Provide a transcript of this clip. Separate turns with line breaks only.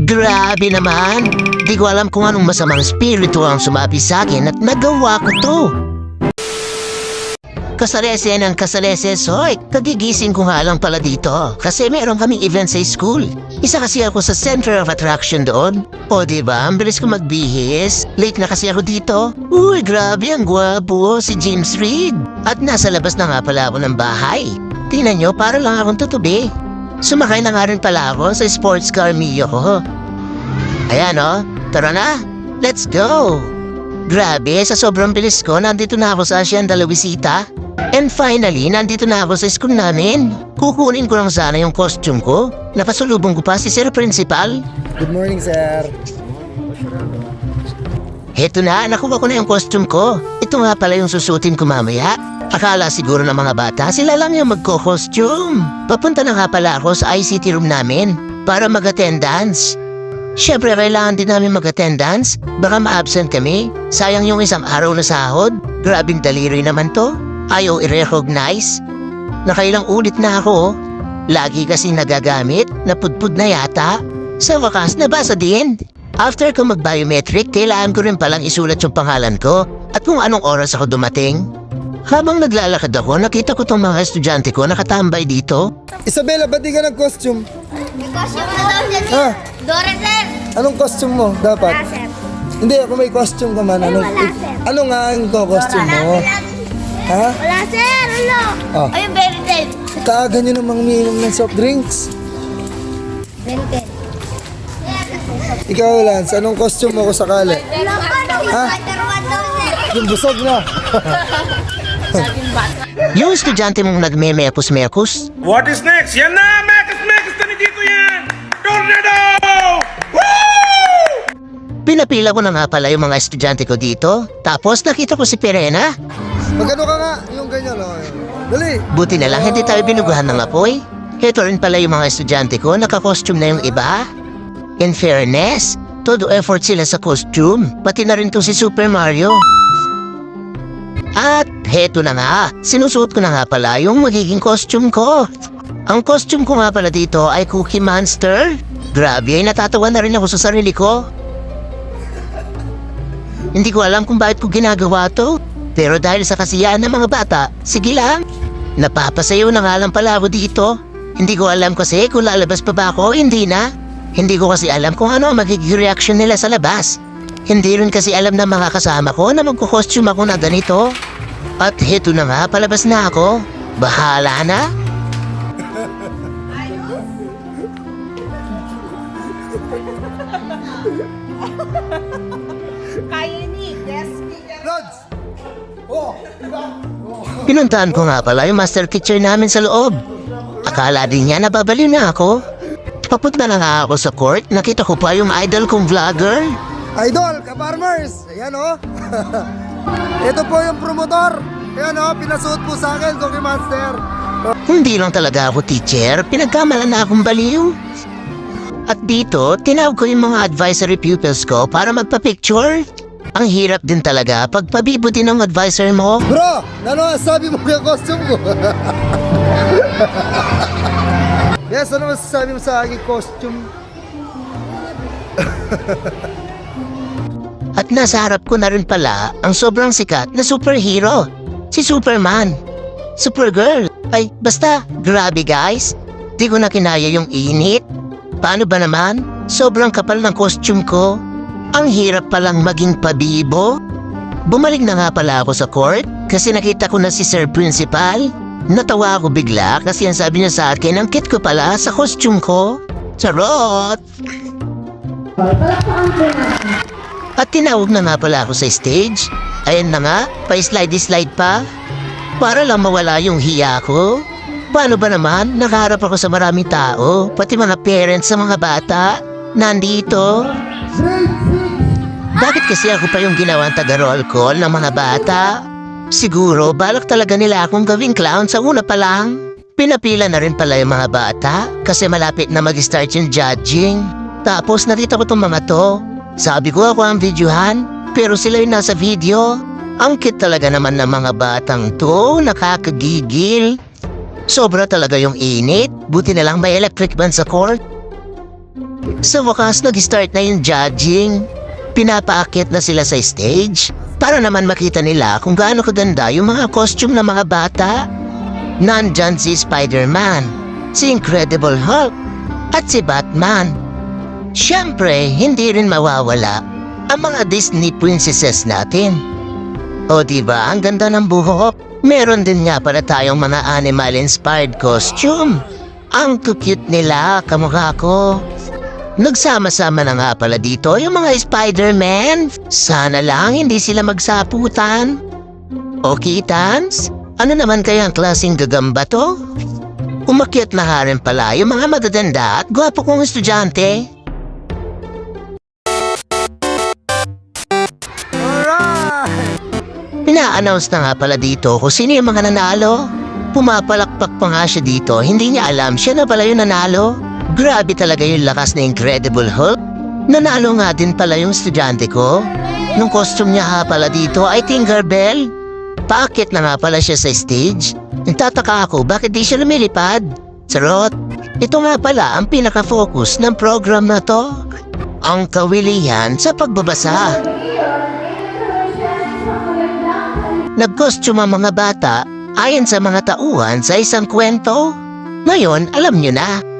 Grabe naman! Di ko alam kung anong masamang spirito ang sumabi sa akin at nagawa ko to. Kasalese ng kasaleses, hoy! Kagigising ko nga lang pala dito kasi meron kaming event sa school. Isa kasi ako sa center of attraction doon. O diba, ang bilis ko magbihis. Late na kasi ako dito. Uy, grabe, ang gwapo si James Reid. At nasa labas na nga pala ako ng bahay. Tingnan nyo, para lang akong tutubi. Sumakay na nga rin pala ako sa sports car Mio ko. Ayan o, tara na, let's go! Grabe, sa sobrang bilis ko, nandito na ako sa Hacienda Luisita. And finally, nandito na ako sa school namin. Kukunin ko lang sana yung costume ko. Napasulubong ko pa si Sir Principal.
Good morning, sir.
Heto na, nakuha ko na yung costume ko. Ito nga pala yung susutin ko mamaya. Akala siguro ng mga bata, sila lang yung magko-costume. Papunta na nga pala ako sa ICT room namin para mag-attendance. Siyempre, kailangan din namin mag-attendance. Baka ma-absent kami. Sayang yung isang araw na sahod. Grabing daliri naman to. Ayaw i-recognize. Nakailang ulit na ako. Lagi kasi nagagamit. Napudpud na yata. Sa wakas, nabasa din. After ko mag-biometric, kailangan ko rin palang isulat yung pangalan ko at kung anong oras ako dumating. Habang naglalakad ako, nakita ko tong mga estudyante ko nakatambay dito.
Isabela, ba't di ka nag-costume?
May costume na daw dyan
Ha?
Dora, sir.
Anong costume mo dapat?
Wala, sir.
Hindi, kung may costume ka man,
Wala, sir.
ano nga ang costume mo? Ha?
Wala, sir. Ano?
Ah.
Ayun, very dead.
Kaaga nyo namang umiinom ng soft drinks.
Very dead.
Ikaw, Lance, anong costume mo ko sakali?
Wala pa daw.
Ha?
Spider-Man daw, sir.
Yung busog na.
Yung estudyante mong nagme-mekos-mekos,
What is next? Yan na! Mekas na ni Tito yan! Tornado! Woo!
pinapila ko na nga pala yung mga estudyante ko dito. Tapos nakita ko si Perena.
Magano ka nga, yung ganyan, oh. Dali.
Buti na lang hindi tayo binugahan ng apoy. Ito rin pala yung mga estudyante ko, naka-costume na yung iba. In fairness, todo effort sila sa costume, pati na rin to si Super Mario. At heto na nga, sinusuot ko na nga pala yung magiging costume ko. Ang costume ko nga pala dito ay Cookie Monster. Grabe, ay natatawa na rin ako sa sarili ko. Hindi ko alam kung bakit ko ginagawa to. Pero dahil sa kasiyahan ng mga bata, sige lang. Napapasayaw na nga lang pala ako dito. Hindi ko alam kasi kung lalabas pa ba ako, hindi na. Hindi ko kasi alam kung ano ang magiging reaction nila sa labas. Hindi rin kasi alam ng mga kasama ko na magko-costume ako na ganito. At heto na nga, palabas na ako. Bahala na.
Lods! Oh, diba?
Pinuntahan ko nga pala yung master teacher namin sa loob. Akala din niya nababaliw na ako. Papunta na nga ako sa court, nakita ko pa yung idol kong vlogger.
Idol, ka-farmers! Ayan, oh. Ito po yung promotor. Ayan, oh, pinasuot po sa akin, Cookie Monster.
Hindi lang talaga ako teacher, pinagkamalan na akong baliw. At dito, tinawag ko yung mga advisory pupils ko para magpa-picture. Ang hirap din talaga pag pabibuti ng advisor mo.
Bro, ano sabi mo yung costume ko? Yes, ano masasabi mo sa aking costume?
At nasa harap ko na rin pala ang sobrang sikat na superhero, si Superman. Supergirl. Ay, basta, grabe guys. Di ko na kinaya yung init. Paano ba naman? Sobrang kapal ng costume ko. Ang hirap palang maging pabibo. Bumalik na nga pala ako sa court kasi nakita ko na si Sir Principal. Natawa ako bigla kasi ang sabi niya sa akin, ang cute ko pala sa costume ko. Charot! At tinawag na nga pala ako sa stage. Ayan na nga, pa-slide-slide pa. Para lang mawala yung hiya ko. Paano ba naman, nakaharap ako sa maraming tao, pati mga parents sa mga bata. Nandito. Bakit kasi ako pa yung ginawang taga-roll call ng mga bata? Siguro, balak talaga nila akong gawing clown sa una pa lang. Pinapila na rin pala yung mga bata kasi malapit na mag-start yung judging. Tapos nakita ko tong mga to. Sabi ko ako ang videohan, pero sila yung nasa video. Ang cute talaga naman ng mga batang to, nakakagigil. Sobra talaga yung init, buti na lang may electric ban sa court. Sa wakas, nag-start na yung judging. Pinapaakyat na sila sa stage para naman makita nila kung gaano kaganda yung mga costume ng mga bata. Nandyan si Spider-Man, si Incredible Hulk, at si Batman. Siyempre, hindi rin mawawala ang mga Disney princesses natin. O diba, ang ganda ng buhok. Meron din nga pala tayong mga animal-inspired costume. Ang cute nila, kamukha ko. Nagsama-sama na nga pala dito yung mga Spider-Man. Sana lang hindi sila magsaputan. Okay, Tans? Ano naman kaya ang klaseng gagamba to? Umakyat na nga rin pala yung mga madadanda at gwapo kong estudyante.
Alright!
Pina-announce na nga pala dito kung sino yung mga nanalo. Pumapalakpak pa nga siya dito, hindi niya alam siya na pala yung nanalo. Grabe talaga yung lakas na Incredible Hulk. Nanalo nga din pala yung estudyante ko. Nung costume niya nga pala dito ay Tinkerbell. Paakyat na nga pala siya sa stage. Nagtataka ako bakit di siya lumilipad. Charot, ito nga pala ang pinaka-focus ng program na to. Ang kawilihan sa pagbabasa. Nag-costume ang mga bata ayon sa mga tauhan sa isang kwento. Ngayon, alam nyo na.